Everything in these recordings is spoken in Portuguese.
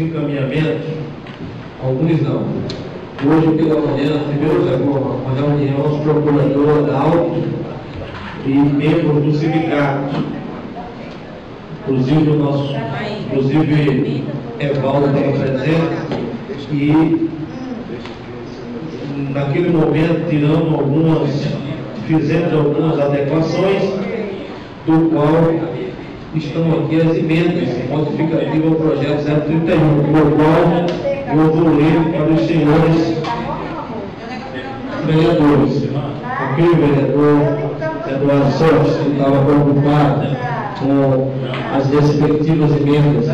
encaminhamentos, alguns não. Hoje pela manhã tivemos uma reunião com o procurador da Alto e membros do sindicato, inclusive o nosso, Evaldo estava presente, e naquele momento fizemos algumas adequações, do qual estão aqui as emendas modificativas ao projeto 031, no qual eu vou ler para os senhores vereadores. Aqui o vereador Eduardo Santos, que estava preocupado com as respectivas emendas.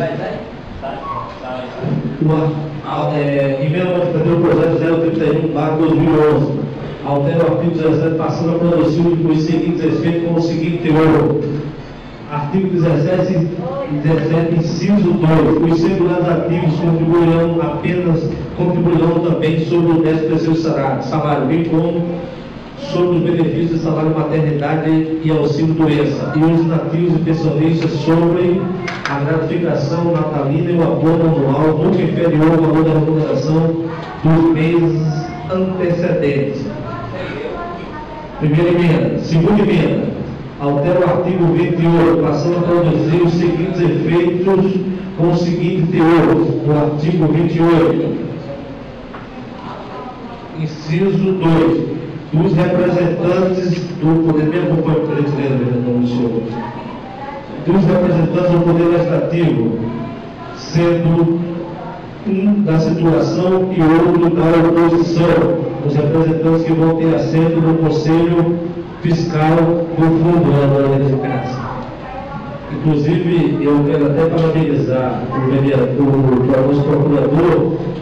Emenda modificativa do projeto 031/2011. Altera o artigo 17, passando a produzir os seguintes efeitos com o seguinte teor. Artigo 17, inciso 2. Os segurados ativos contribuirão também sobre o 13º salário, bem como sobre os benefícios de salário maternidade e auxílio doença, e os nativos e pensionistas sobre a gratificação natalina e o abono anual nunca inferior ao valor da remuneração dos meses antecedentes. Primeira emenda. Segunda emenda. Altera o artigo 28, passando a produzir os seguintes efeitos com o seguinte teor. No artigo 28, inciso 2. Dos representantes do Poder, dos representantes do Poder Legislativo, sendo um da situação e outro da oposição, os representantes que vão ter assento no Conselho Fiscal do Fundo da Eficácia. Inclusive, eu quero até parabenizar o vereador, o nosso procurador,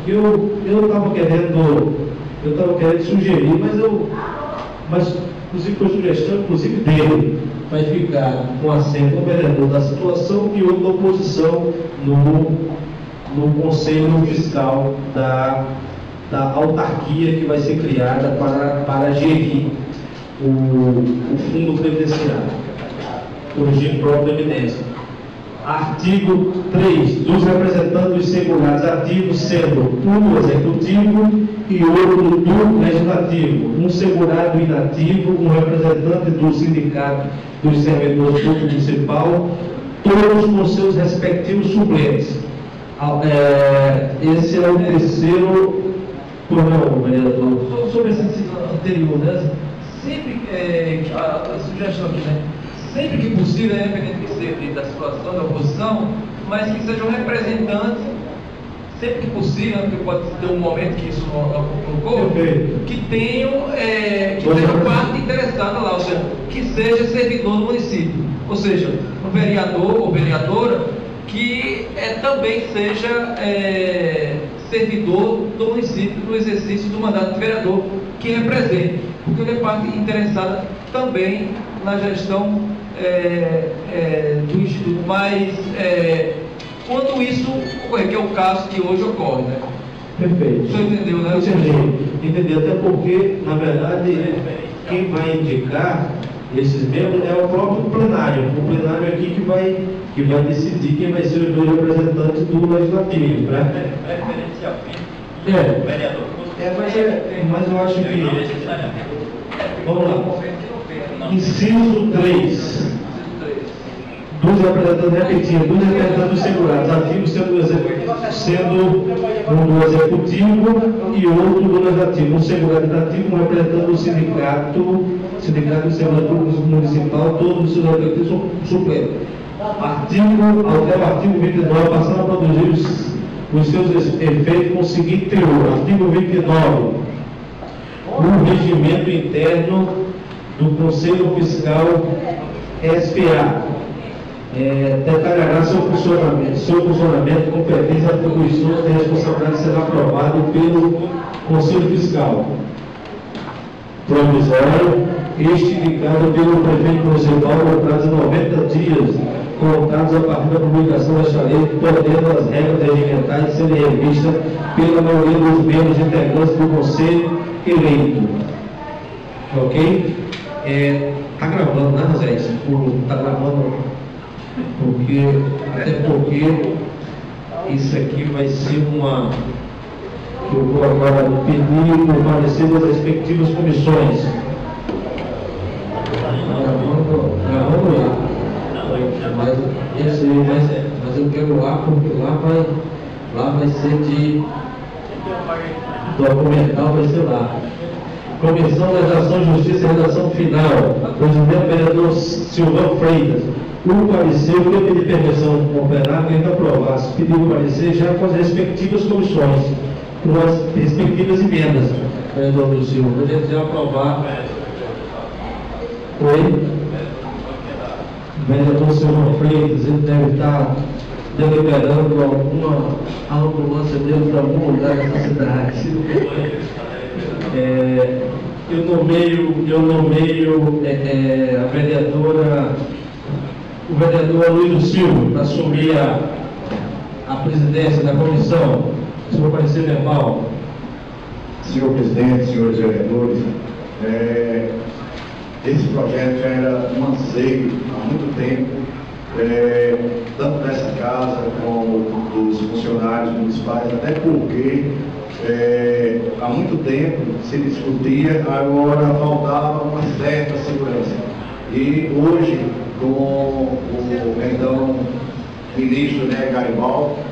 que eu estava querendo sugerir, mas inclusive foi sugestão, inclusive dele, vai ficar com assento o vereador da situação e outro da oposição no Conselho Fiscal da autarquia que vai ser criada para gerir o fundo previdenciário, o regime próprio da Previdência. Artigo 3. Dos representantes dos segurados ativos, sendo um do Executivo e outro do Legislativo, um segurado inativo, um representante do Sindicato dos Servidores Públicos Municipal, todos com seus respectivos suplentes. Esse é o terceiro. Por não, vereador. Sobre esse anterior, né? Sempre a sugestão aqui, né? Sempre que possível, independente que seja da situação da oposição, mas que sejam representantes, sempre que possível, porque pode ter um momento que isso não ocorra, que tenham parte interessada lá, ou seja, que seja servidor do município, ou seja, um vereador ou vereadora que também seja servidor do município no exercício do mandato de vereador que represente, porque ele é parte interessada também na gestão do Instituto, mas quando isso ocorrer, que é o caso que hoje ocorre, né? Perfeito. O senhor entendeu, né? Entendi, até porque, na verdade, quem vai indicar esses membros é o próprio plenário. O plenário aqui que vai decidir quem vai ser os dois representantes do Legislativo, né? Vereador. Mas eu acho que... Vamos lá. Inciso 3. Dos representantes, repetindo, dos representantes segurados ativos sendo um do Executivo e outro do Legislativo. Um segurado inativo, um representante do Sindicato de Segurança Municipal, todos os seus respectivos suplentes. Altera o artigo 29, passando a produzir os seus efeitos com o seguinte teor. Artigo 29. O regimento interno do Conselho Fiscal SPA detalhará seu funcionamento, competência, atribuições e responsabilidade será aprovado pelo Conselho Fiscal provisório, este indicado pelo prefeito municipal no prazo de 90 dias, contados a partir da publicação desta lei, podendo as regras regimentais serem revistas pela maioria dos membros integrantes do Conselho eleito. Ok? Está gravando, né, José? Está gravando, até porque Isso aqui vai ser uma... que eu vou agora pedir o parecer das respectivas comissões. Mas eu quero lá, porque lá vai ser de documental, vai ser lá. Comissão Legislação, Justiça e Redação Final. Presidente vereador Silvão Freitas. O parecer, eu pedi permissão para o plenário que ainda aprovasse. Pedi o parecer já com as respectivas comissões, com as respectivas emendas. Vereador Luiz Silva, a gente já aprovar. Oi? Vereador Silvão Freitas, ele deve estar deliberando alguma ambulância dele para algum lugar dessa cidade. Eu nomeio a vereadora, o vereador Luiz Silva para assumir a presidência da comissão. Senhor parecer verbal. Senhor presidente, senhores vereadores, esse projeto já era um anseio há muito tempo, tanto dessa casa como dos funcionários municipais, até porque há muito tempo se discutia, agora faltava uma certa segurança. E hoje, com o então ministro Garibaldi,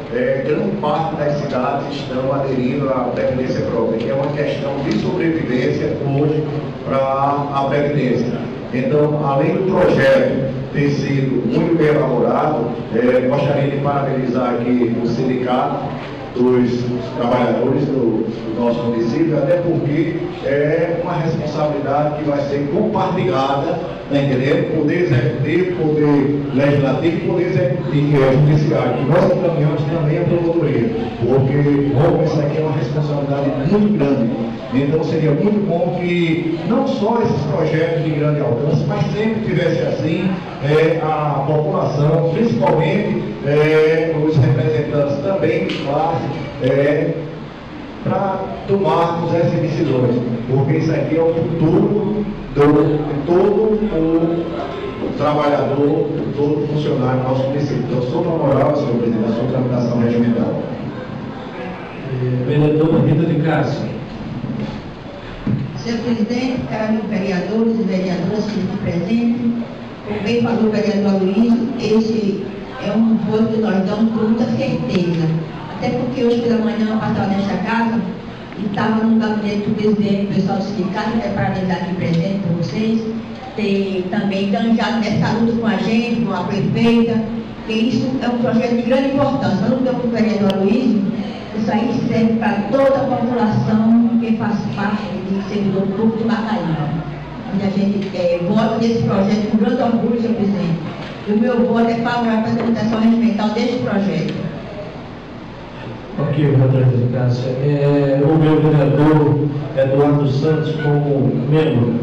grande parte das cidades estão aderindo à previdência própria, que é uma questão de sobrevivência hoje para a previdência. Então, além do projeto ter sido muito bem elaborado, gostaria de parabenizar aqui o sindicato dos trabalhadores do nosso município, até porque é uma responsabilidade que vai ser compartilhada, entendeu? Poder executivo, poder legislativo e poder judiciário. E nós encaminhamos também a promotoria, porque essa aqui é uma responsabilidade muito grande. Então seria muito bom que não só esses projetos de grande alcance, mas sempre tivesse assim a população, principalmente os representantes também de classe, para tomarmos essas decisões, porque isso aqui é o futuro de todo o trabalhador, de todo funcionário do nosso município. Então, sou favorável, senhor presidente, à sua tramitação regimental. Vereador Rita de Cássia. Senhor presidente, caros vereadores e vereadoras que estão presentes, como bem falou o vereador Luiz, esse é um voto que nós damos com muita certeza. Até porque hoje pela manhã eu passava nesta casa e estava no gabinete do presidente, o pessoal do sindicato, que é parabenizar aqui presente para vocês, tem também enganjado nessa luta com a gente, com a prefeita, que isso é um projeto de grande importância. Não deu para o vereador Luiz, isso aí serve para toda a população que faz parte de servidor público de Macaíba. Onde a gente vota nesse projeto com grande orgulho, senhor presidente. E o meu voto é favorável para a tramitação regimental deste projeto. Ok, vereador Rita de Cássia. O meu vereador Eduardo Santos, como membro